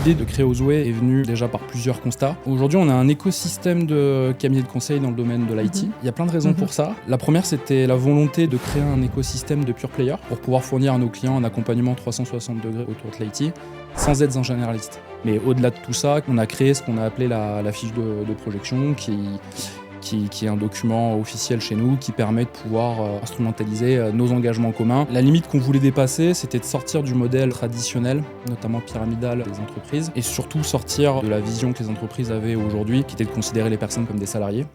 L'idée de créer Ozway est venue déjà par plusieurs constats. Aujourd'hui, on a un écosystème de cabinets de conseil dans le domaine de l'IT. Il y a plein de raisons pour ça. La première, c'était la volonté de créer un écosystème de pure players pour pouvoir fournir à nos clients un accompagnement 360 degrés autour de l'IT sans être un généraliste. Mais au-delà de tout ça, on a créé ce qu'on a appelé la fiche de projection qui est un document officiel chez nous qui permet de pouvoir instrumentaliser nos engagements communs. La limite qu'on voulait dépasser, c'était de sortir du modèle traditionnel, notamment pyramidal des entreprises, et surtout sortir de la vision que les entreprises avaient aujourd'hui, qui était de considérer les personnes comme des salariés.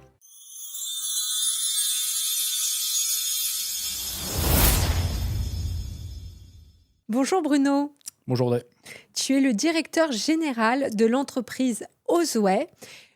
Bonjour Bruno. Bonjour Audrey. Tu es le directeur général de l'entreprise Ozway,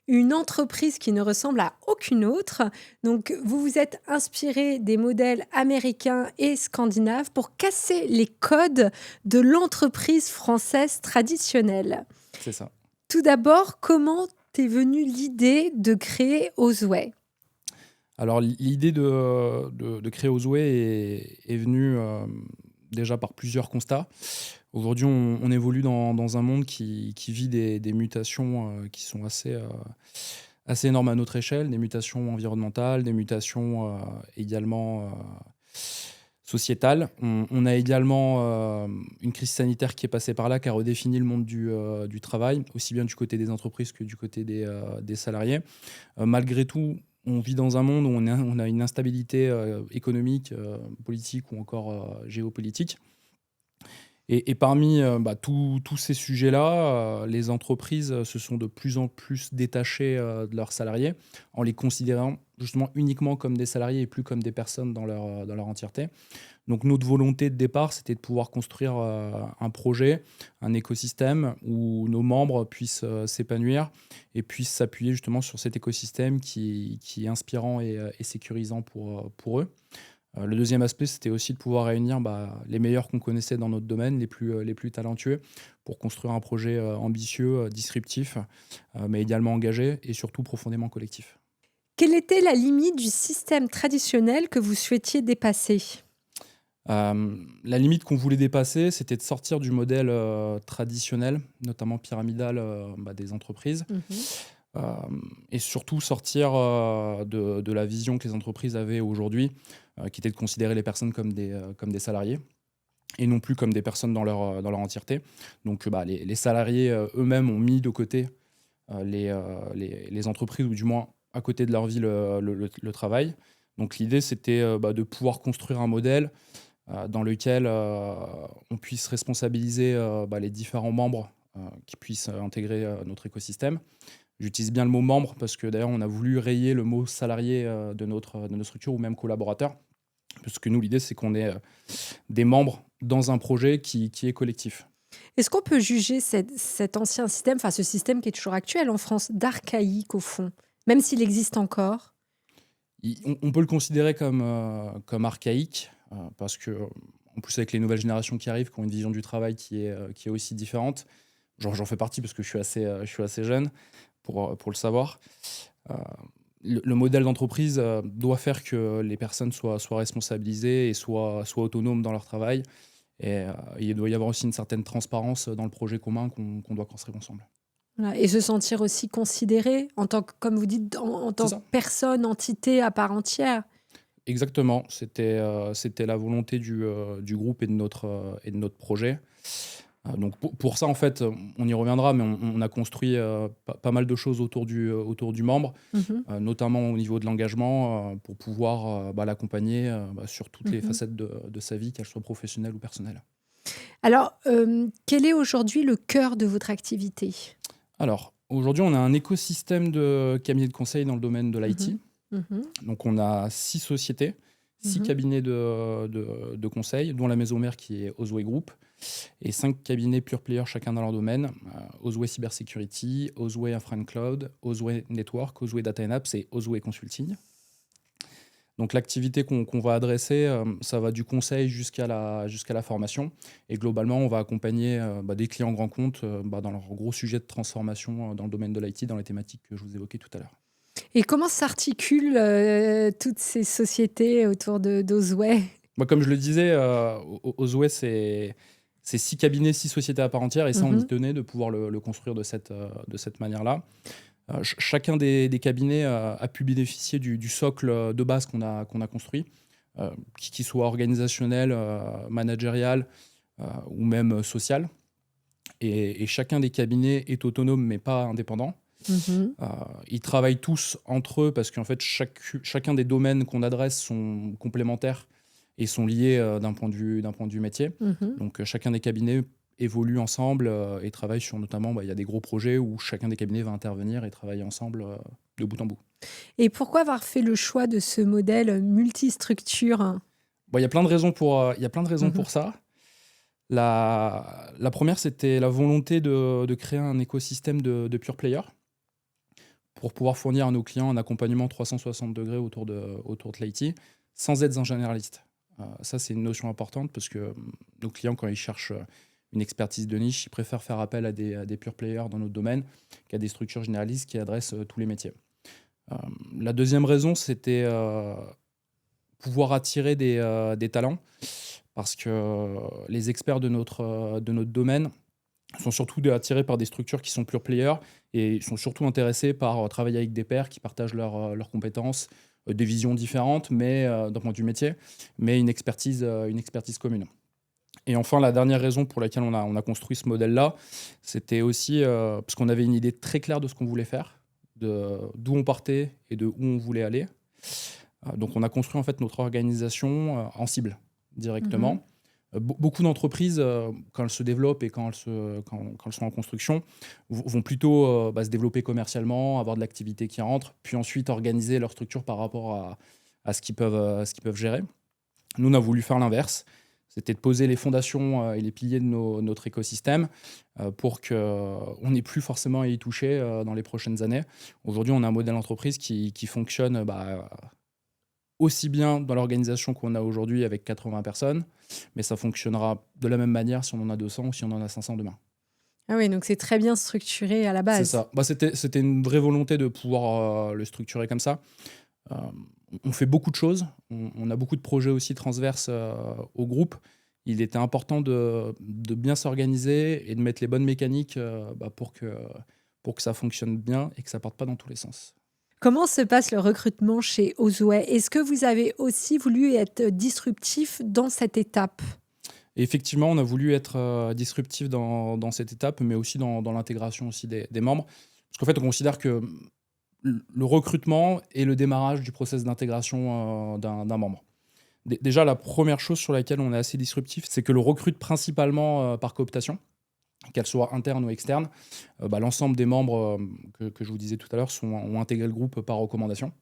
une entreprise qui ne ressemble à aucune autre. Donc, vous vous êtes inspiré des modèles américains et scandinaves pour casser les codes de l'entreprise française traditionnelle. C'est ça. Tout d'abord, comment t'es venue l'idée de créer Ozway ? Alors, l'idée de créer Ozway est venue déjà par plusieurs constats. Aujourd'hui, on évolue dans un monde qui vit des mutations qui sont assez énormes à notre échelle, des mutations environnementales, des mutations également sociétales. On a également une crise sanitaire qui est passée par là, qui a redéfini le monde du travail, aussi bien du côté des entreprises que du côté des salariés. Malgré tout, on vit dans un monde où on a une instabilité économique, politique ou encore géopolitique. Et parmi tous ces sujets-là, les entreprises se sont de plus en plus détachées de leurs salariés en les considérant justement uniquement comme des salariés et plus comme des personnes dans leur entièreté. Donc notre volonté de départ, c'était de pouvoir construire un projet, un écosystème où nos membres puissent s'épanouir et puissent s'appuyer justement sur cet écosystème qui est inspirant et sécurisant pour eux. Le deuxième aspect, c'était aussi de pouvoir réunir les meilleurs qu'on connaissait dans notre domaine, les plus talentueux, pour construire un projet ambitieux, disruptif, mais également engagé et surtout profondément collectif. Quelle était la limite du système traditionnel que vous souhaitiez dépasser ? La limite qu'on voulait dépasser, c'était de sortir du modèle traditionnel, notamment pyramidal des entreprises. Et surtout sortir de la vision que les entreprises avaient aujourd'hui, qui était de considérer les personnes comme des salariés et non plus comme des personnes dans leur entièreté. Donc les salariés eux-mêmes ont mis de côté les entreprises, ou du moins à côté de leur vie le travail. Donc l'idée, c'était de pouvoir construire un modèle dans lequel on puisse responsabiliser les différents membres qui puissent intégrer notre écosystème. J'utilise bien le mot membre parce que d'ailleurs, on a voulu rayer le mot salarié de notre structure ou même collaborateur. Parce que nous, l'idée, c'est qu'on ait des membres dans un projet qui est collectif. Est-ce qu'on peut juger cet ancien système, enfin ce système qui est toujours actuel en France, d'archaïque au fond, même s'il existe encore ? On peut le considérer comme archaïque parce que, en plus, avec les nouvelles générations qui arrivent, qui ont une vision du travail qui est aussi différente, j'en fais partie parce que je suis assez jeune. Pour le savoir. Le modèle d'entreprise doit faire que les personnes soient responsabilisées et soient autonomes dans leur travail. Et il doit y avoir aussi une certaine transparence dans le projet commun qu'on doit construire ensemble. Voilà. Et se sentir aussi considéré en tant que, comme vous dites, en tant que personne, entité à part entière. Exactement. C'était la volonté du groupe et de notre projet. Donc pour ça, en fait, on y reviendra, mais on a construit pas mal de choses autour du membre, notamment au niveau de l'engagement, pour pouvoir l'accompagner sur toutes les facettes de sa vie, qu'elle soit professionnelle ou personnelle. Alors, quel est aujourd'hui le cœur de votre activité ? Alors, aujourd'hui, on a un écosystème de cabinets de conseil dans le domaine de l'IT. Donc, on a 6 sociétés, 6 cabinets de conseil, dont la maison mère qui est Ozway Group, et 5 cabinets pure players chacun dans leur domaine, Ozway Cybersecurity, Ozway Infra and Cloud, Ozway Network, Ozway Data and Apps et Ozway Consulting. Donc l'activité qu'on va adresser, ça va du conseil jusqu'à la formation. Et globalement, on va accompagner des clients grands comptes dans leur gros sujet de transformation dans le domaine de l'IT, dans les thématiques que je vous évoquais tout à l'heure. Et comment s'articulent toutes ces sociétés autour d'Ozway ? Comme je le disais, Ozway, c'est c'est 6 cabinets, 6 sociétés à part entière, et ça, on y Mhm. tenait de pouvoir le construire de cette manière-là. Chacun des cabinets a pu bénéficier du socle de base qu'on a construit, qui soit organisationnel, managérial ou même social. Et chacun des cabinets est autonome mais pas indépendant. Mhm. Euh, Ils travaillent tous entre eux parce qu'en fait, chacun des domaines qu'on adresse sont complémentaires et sont liés d'un point de vue métier. Mhm. Donc, chacun des cabinets évolue ensemble et travaille sur notamment, il y a des gros projets où chacun des cabinets va intervenir et travailler ensemble de bout en bout. Et pourquoi avoir fait le choix de ce modèle multistructure? Bon, il y a plein de raisons il y a plein de raisons Mhm. pour ça. La première, c'était la volonté de créer un écosystème de pure players pour pouvoir fournir à nos clients un accompagnement 360 degrés autour de l'IT sans être un généraliste. Ça, c'est une notion importante parce que nos clients, quand ils cherchent une expertise de niche, ils préfèrent faire appel à des pure players dans notre domaine qu'à des structures généralistes qui adressent tous les métiers. Euh, la deuxième raison, c'était pouvoir attirer des talents parce que les experts de notre domaine sont surtout attirés par des structures qui sont pure players et ils sont surtout intéressés par travailler avec des pairs qui partagent leurs compétences, des visions différentes, mais d'un point de vue métier, mais une expertise commune. Et enfin, la dernière raison pour laquelle on a construit ce modèle-là, c'était aussi parce qu'on avait une idée très claire de ce qu'on voulait faire, d'où on partait et de où on voulait aller. Donc, on a construit en fait notre organisation en cible Mhm. directement. Beaucoup d'entreprises, quand elles se développent et quand elles sont en construction, vont plutôt se développer commercialement, avoir de l'activité qui rentre, puis ensuite organiser leur structure par rapport à ce qu'ils peuvent gérer. Nous, on a voulu faire l'inverse. C'était de poser les fondations et les piliers de notre écosystème pour qu'on n'ait plus forcément à y toucher dans les prochaines années. Aujourd'hui, on a un modèle d'entreprise qui fonctionne aussi bien dans l'organisation qu'on a aujourd'hui avec 80 personnes, mais ça fonctionnera de la même manière si on en a 200 ou si on en a 500 demain. Ah oui, donc c'est très bien structuré à la C'est base. ça. C'était une vraie volonté de pouvoir le structurer comme ça. Euh, on fait beaucoup de choses. On a beaucoup de projets aussi transverses au groupe. Il était important de bien s'organiser et de mettre les bonnes mécaniques pour que ça fonctionne bien et que ça parte pas dans tous les sens. Comment se passe le recrutement chez Ozway? Est-ce que vous avez aussi voulu être disruptif dans cette étape? Et effectivement, on a voulu être disruptif dans cette étape, mais aussi dans l'intégration aussi des membres. Parce qu'en fait, on considère que le recrutement est le démarrage du process d'intégration d'un membre. Déjà, la première chose sur laquelle on est assez disruptif, c'est que le recrute principalement par cooptation, qu'elle soit interne ou externe. L'ensemble des membres que je vous disais tout à l'heure ont intégré le groupe par recommandation.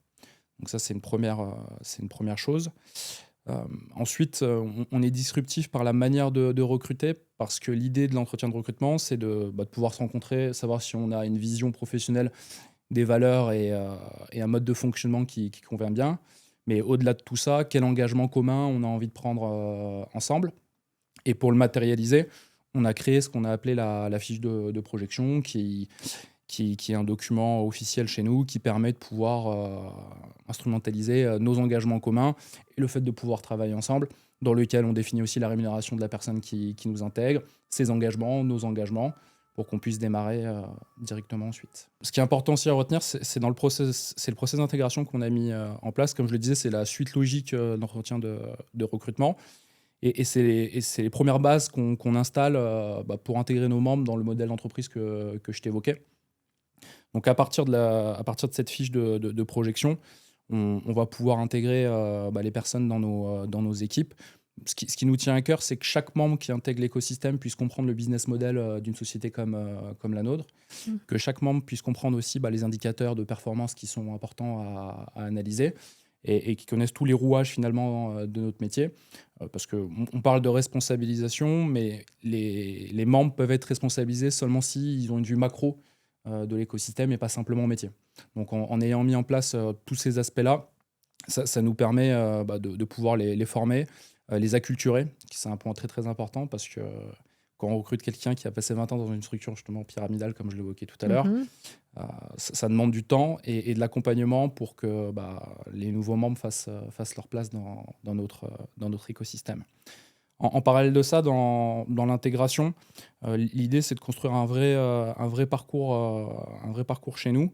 Donc ça, c'est une première chose. Ensuite, on est disruptif par la manière de recruter, parce que l'idée de l'entretien de recrutement, c'est de pouvoir se rencontrer, savoir si on a une vision professionnelle, des valeurs et un mode de fonctionnement qui convient bien. Mais au-delà de tout ça, quel engagement commun on a envie de prendre ensemble. Et pour le matérialiser, on a créé ce qu'on a appelé la fiche de projection, qui est un document officiel chez nous qui permet de pouvoir instrumentaliser nos engagements communs et le fait de pouvoir travailler ensemble, dans lequel on définit aussi la rémunération de la personne qui nous intègre, ses engagements, nos engagements, pour qu'on puisse démarrer directement ensuite. Ce qui est important aussi à retenir, c'est dans le process, c'est le process d'intégration qu'on a mis en place. Comme je le disais, c'est la suite logique d'entretien de recrutement. C'est les premières bases qu'on installe pour intégrer nos membres dans le modèle d'entreprise que je t'évoquais. Donc à partir à partir de cette fiche de projection, on va pouvoir intégrer les personnes dans nos équipes. Ce qui nous tient à cœur, c'est que chaque membre qui intègre l'écosystème puisse comprendre le business model d'une société comme la nôtre, Mm. que chaque membre puisse comprendre aussi les indicateurs de performance qui sont importants à analyser et qui connaissent tous les rouages finalement de notre métier. Parce qu'on parle de responsabilisation, mais les membres peuvent être responsabilisés seulement s'ils ont une vue macro de l'écosystème et pas simplement métier. Donc en ayant mis en place tous ces aspects-là, ça nous permet de pouvoir les former, les acculturer, qui c'est un point très très important parce que quand on recrute quelqu'un qui a passé 20 ans dans une structure justement pyramidale, comme je l'évoquais tout à l'heure, Mhm. ça demande du temps et de l'accompagnement pour que les nouveaux membres fassent leur place dans notre écosystème. En parallèle de ça, dans l'intégration, l'idée, c'est de construire un vrai parcours chez nous.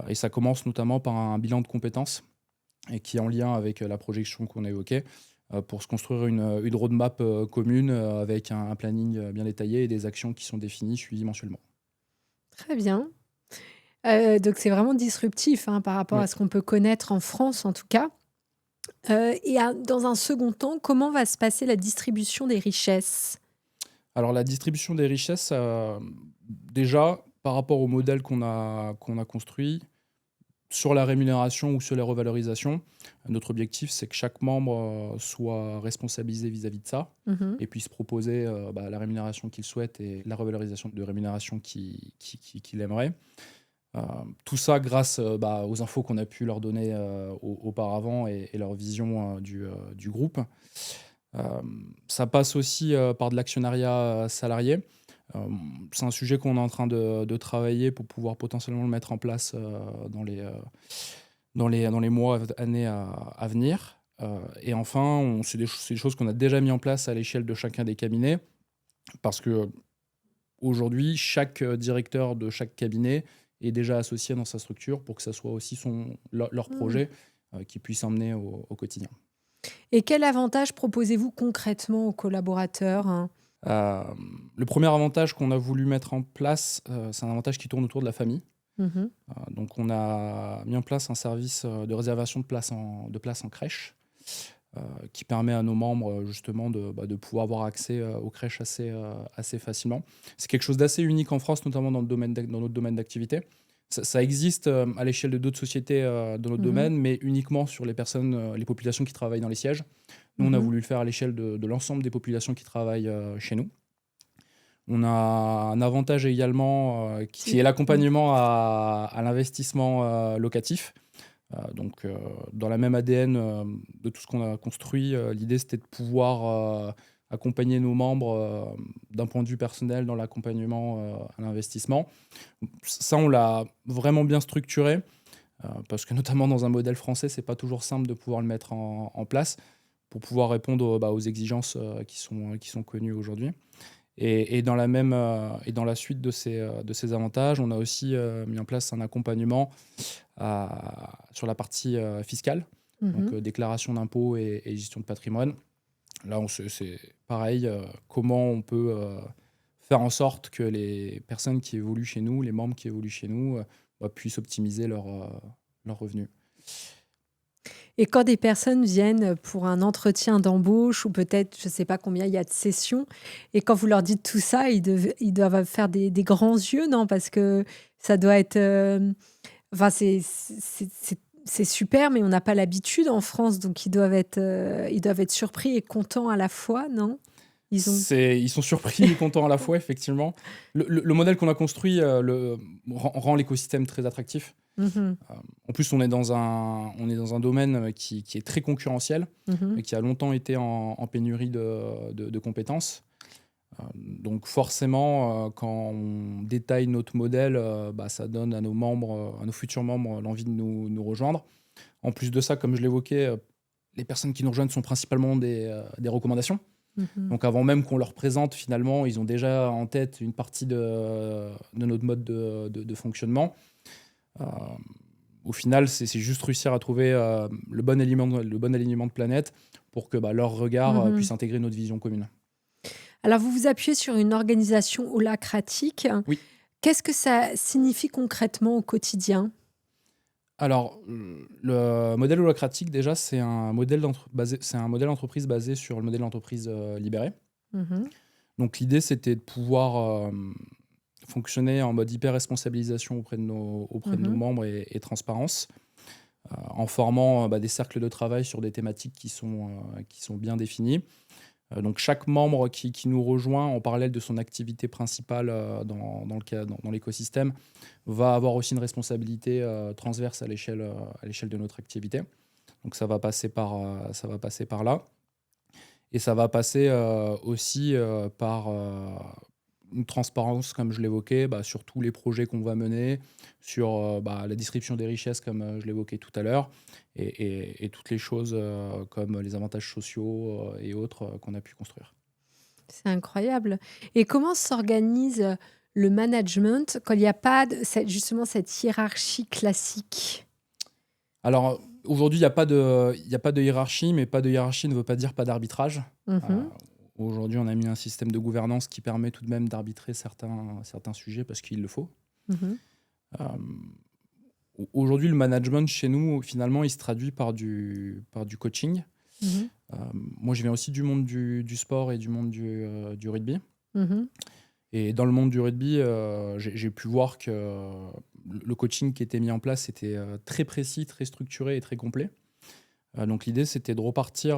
Et ça commence notamment par un bilan de compétences et qui est en lien avec la projection qu'on a évoquée pour se construire une roadmap commune avec un planning bien détaillé et des actions qui sont définies, suivies mensuellement. Très bien. Donc c'est vraiment disruptif, hein, par rapport Oui. à ce qu'on peut connaître en France, en tout cas. Dans un second temps, comment va se passer la distribution des richesses? Alors la distribution des richesses, déjà, par rapport au modèle qu'on a construit, sur la rémunération ou sur les revalorisations, notre objectif, c'est que chaque membre soit responsabilisé vis-à-vis de ça Mmh. et puisse proposer la rémunération qu'il souhaite et la revalorisation de rémunération qu'il aimerait. Euh, Tout ça grâce aux infos qu'on a pu leur donner auparavant et leur vision du groupe. Euh, Ça passe aussi par de l'actionnariat salarié. Euh, c'est un sujet qu'on est en train de travailler pour pouvoir potentiellement le mettre en place dans les mois, années à venir. Et enfin, c'est des choses qu'on a déjà mis en place à l'échelle de chacun des cabinets, parce que aujourd'hui, chaque directeur de chaque cabinet est déjà associé dans sa structure pour que ça soit aussi leur Mmh. projet qui puisse emmener au quotidien. Et quel avantage proposez-vous concrètement aux collaborateurs, hein? Euh, le premier avantage qu'on a voulu mettre en place, c'est un avantage qui tourne autour de la famille. Mmh. Donc, on a mis en place un service de réservation de places en crèche euh, qui permet à nos membres justement de pouvoir avoir accès aux crèches assez facilement. C'est quelque chose d'assez unique en France, notamment dans notre domaine d'activité. Ça existe à l'échelle de d'autres sociétés dans notre Mmh. domaine, mais uniquement sur les populations qui travaillent dans les sièges. Nous, on a Mmh. voulu le faire à l'échelle de l'ensemble des populations qui travaillent chez nous. On a un avantage également qui est C'est mmh. l'accompagnement à l'investissement locatif. Dans la même ADN de tout ce qu'on a construit, l'idée c'était de pouvoir accompagner nos membres d'un point de vue personnel dans l'accompagnement à l'investissement. Ça, on l'a vraiment bien structuré parce que notamment dans un modèle français, c'est pas toujours simple de pouvoir le mettre en place pour pouvoir répondre aux exigences qui sont connues aujourd'hui. Et dans la suite de ces avantages, on a aussi mis en place un accompagnement sur la partie fiscale, donc Mmh. déclaration d'impôts et gestion de patrimoine. Là, c'est pareil, comment on peut faire en sorte que les personnes qui évoluent chez nous, les membres qui évoluent chez nous, puissent optimiser leurs revenus. Et quand des personnes viennent pour un entretien d'embauche ou peut-être, je ne sais pas combien il y a de sessions, et quand vous leur dites tout ça, ils doivent faire des grands yeux, non? Parce que ça doit être, enfin, c'est super, mais on n'a pas l'habitude en France, donc ils doivent être surpris et contents à la fois, non? Ils ont Ils sont surpris et contents à la fois, effectivement. Le modèle qu'on a construit rend l'écosystème très attractif. Mmh. En plus, on est dans un domaine qui est très concurrentiel Mmh. et qui a longtemps été en pénurie de compétences. Donc forcément, quand on détaille notre modèle, ça donne à nos membres, à nos futurs membres, l'envie de nous rejoindre. En plus de ça, comme je l'évoquais, les personnes qui nous rejoignent sont principalement des recommandations. Mmh. Donc avant même qu'on leur présente, finalement, ils ont déjà en tête une partie de notre mode de fonctionnement. Euh, Au final, c'est juste réussir à trouver le bon alignement de planète pour que leur regard Mmh. puisse intégrer notre vision commune. Alors vous vous appuyez sur une organisation holacratique. Oui. Qu'est-ce que ça signifie concrètement au quotidien? Alors, le modèle holacratique, déjà, c'est un modèle d'entreprise basé sur le modèle d'entreprise libéré. Mmh. Donc, l'idée, c'était de pouvoir fonctionner en mode hyper-responsabilisation auprès de nos Mmh. membres et transparence, en formant des cercles de travail sur des thématiques qui sont bien définies. Donc, chaque membre qui nous rejoint en parallèle de son activité principale dans l'écosystème va avoir aussi une responsabilité transverse à l'échelle de notre activité. Donc, ça va passer par là. Et ça va passer aussi par une transparence, comme je l'évoquais, sur tous les projets qu'on va mener, sur la distribution des richesses, comme je l'évoquais tout à l'heure, et toutes les choses comme les avantages sociaux et autres qu'on a pu construire. C'est incroyable. Et comment s'organise le management quand il n'y a pas justement cette hiérarchie classique? Alors, aujourd'hui, il y a pas de hiérarchie, mais pas de hiérarchie ne veut pas dire pas d'arbitrage. Euh, Mhm, Aujourd'hui, on a mis un système de gouvernance qui permet tout de même d'arbitrer certains sujets parce qu'il le faut. mhm, Euh, Aujourd'hui, le management chez nous, finalement, il se traduit par du coaching. mhm, Moi, je viens aussi du monde du sport et du monde du rugby. mhm, Et dans le monde du rugby, j'ai pu voir que le coaching qui était mis en place était très précis, très structuré et très complet. Donc l'idée, c'était de repartir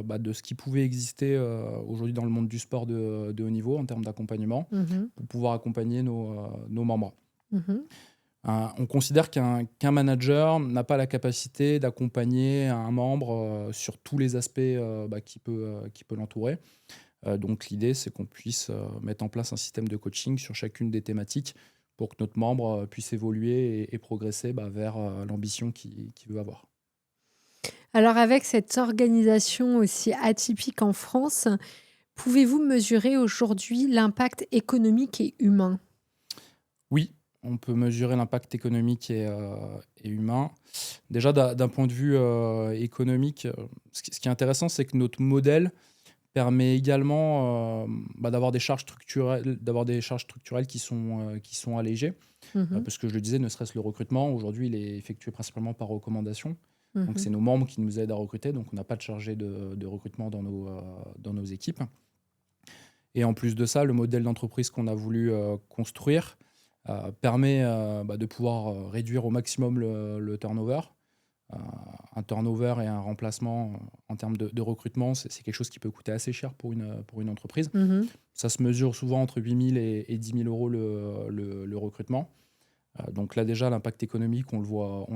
de ce qui pouvait exister aujourd'hui dans le monde du sport de haut niveau en termes d'accompagnement mhm, pour pouvoir accompagner nos membres. mhm. On considère qu'un manager n'a pas la capacité d'accompagner un membre sur tous les aspects qui peut l'entourer. Donc l'idée, c'est qu'on puisse mettre en place un système de coaching sur chacune des thématiques pour que notre membre puisse évoluer et progresser vers l'ambition qu'il veut avoir. Alors avec cette organisation aussi atypique en France, pouvez-vous mesurer aujourd'hui l'impact économique et humain? Oui, on peut mesurer l'impact économique et humain. Déjà, d'un point de vue économique, ce qui est intéressant, c'est que notre modèle permet également d'avoir des charges structurelles qui sont allégées. Mhm, Parce que je le disais, ne serait-ce le recrutement, aujourd'hui, il est effectué principalement par recommandation. Donc, mhm, c'est nos membres qui nous aident à recruter. Donc, on n'a pas de chargé de recrutement dans nos équipes. Et en plus de ça, le modèle d'entreprise qu'on a voulu construire permet de pouvoir réduire au maximum le turnover. Euh, un turnover et un remplacement en termes de recrutement, c'est quelque chose qui peut coûter assez cher pour une entreprise. mhm. Ça se mesure souvent entre 8 000 et 10 000 euros le recrutement. Donc là déjà, l'impact économique, on le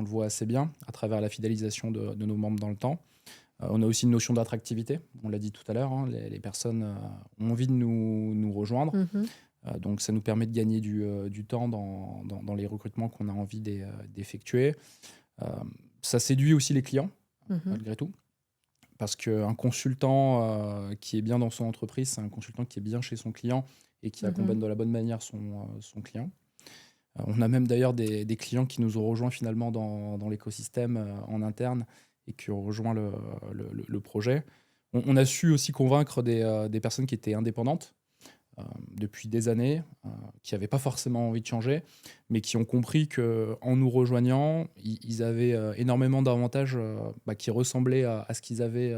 voit assez bien à travers la fidélisation de nos membres dans le temps. On a aussi une notion d'attractivité, on l'a dit tout à l'heure, hein, les personnes ont envie de nous rejoindre. Mhm, Donc ça nous permet de gagner du temps dans les recrutements qu'on a envie d'effectuer. Euh, Ça séduit aussi les clients, mhm, malgré tout, parce qu'un consultant qui est bien dans son entreprise, c'est un consultant qui est bien chez son client et qui mhm. accompagne de la bonne manière son client. On a même d'ailleurs des clients qui nous ont rejoints finalement dans l'écosystème en interne et qui ont rejoint le projet. On a su aussi convaincre des personnes qui étaient indépendantes depuis des années, qui n'avaient pas forcément envie de changer, mais qui ont compris qu'en nous rejoignant, ils avaient énormément d'avantages qui ressemblaient à ce qu'ils avaient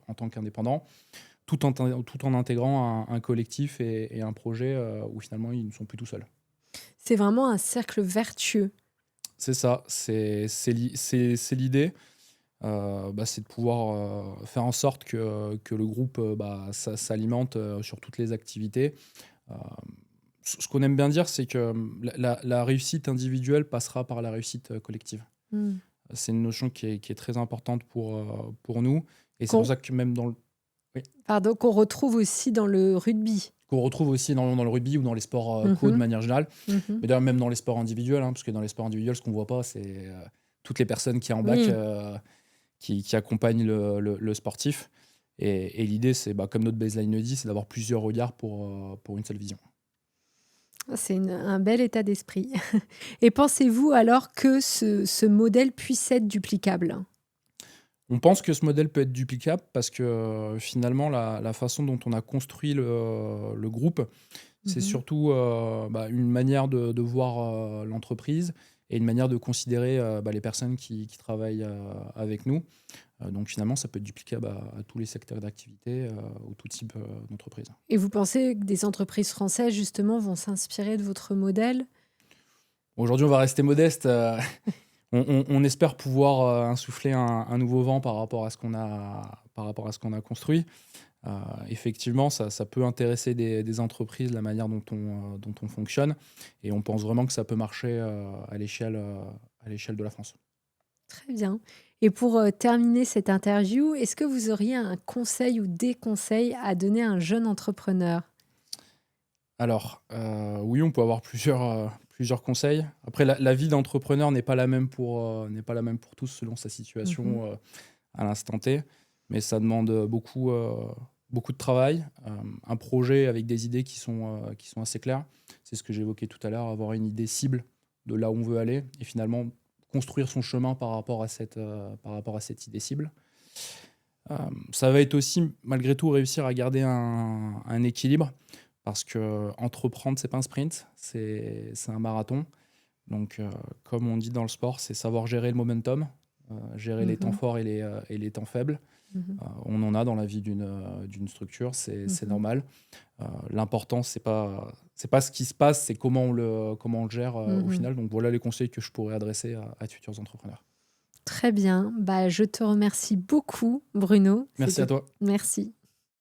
en tant qu'indépendants, tout en intégrant un collectif et un projet où finalement ils ne sont plus tout seuls. C'est vraiment un cercle vertueux. C'est ça, c'est l'idée. C'est de pouvoir faire en sorte que le groupe s'alimente sur toutes les activités. Euh, Ce qu'on aime bien dire, c'est que la réussite individuelle passera par la réussite collective. Mm. C'est une notion qui est très importante pour nous. Et c'est pour Qu'on, ça que même oui, pardon, qu'on retrouve aussi dans le rugby. qu'on retrouve aussi dans le rugby ou dans les sports co de Mhm, manière générale. mhm. Mais d'ailleurs, même dans les sports individuels, hein, parce que dans les sports individuels, ce qu'on voit pas, c'est toutes les personnes qui en bac Oui, qui accompagnent le sportif. Et l'idée, c'est, comme notre baseline le dit, c'est d'avoir plusieurs regards pour une seule vision. c'est un bel état d'esprit. Et pensez-vous alors que ce modèle puisse être duplicable? On pense que ce modèle peut être duplicable parce que finalement, la façon dont on a construit le groupe, c'est Mhm. surtout une manière de voir l'entreprise et une manière de considérer les personnes qui travaillent avec nous. Donc finalement, ça peut être duplicable à tous les secteurs d'activité ou tout type d'entreprise. Et vous pensez que des entreprises françaises, justement, vont s'inspirer de votre modèle? Aujourd'hui, on va rester modeste. On espère pouvoir insuffler un nouveau vent par rapport à ce qu'on a construit. Effectivement, ça peut intéresser des entreprises, la manière dont on fonctionne. Et on pense vraiment que ça peut marcher à l'échelle de la France. Très bien. Et pour terminer cette interview, est-ce que vous auriez un conseil ou des conseils à donner à un jeune entrepreneur? Alors, oui, on peut avoir plusieurs conseils. Après, la vie d'entrepreneur n'est pas la même pour tous selon sa Mhm. situation à l'instant T, mais ça demande beaucoup de travail, un projet avec des idées qui sont assez claires. C'est ce que j'évoquais tout à l'heure, avoir une idée cible de là où on veut aller et finalement construire son chemin par rapport à cette idée cible. Ça va être aussi, malgré tout, réussir à garder un équilibre parce que entreprendre, c'est pas un sprint, c'est un marathon. Donc, comme on dit dans le sport, c'est savoir gérer le momentum, gérer les temps Mhm. forts et les temps faibles. Mhm. On en a dans la vie d'une structure, c'est Mhm. normal. L'important, c'est pas ce qui se passe, c'est comment on le gère au Mhm. final. Donc, voilà les conseils que je pourrais adresser à de futurs entrepreneurs. Très bien. Bah, je te remercie beaucoup, Bruno. Merci à C'était toi. merci.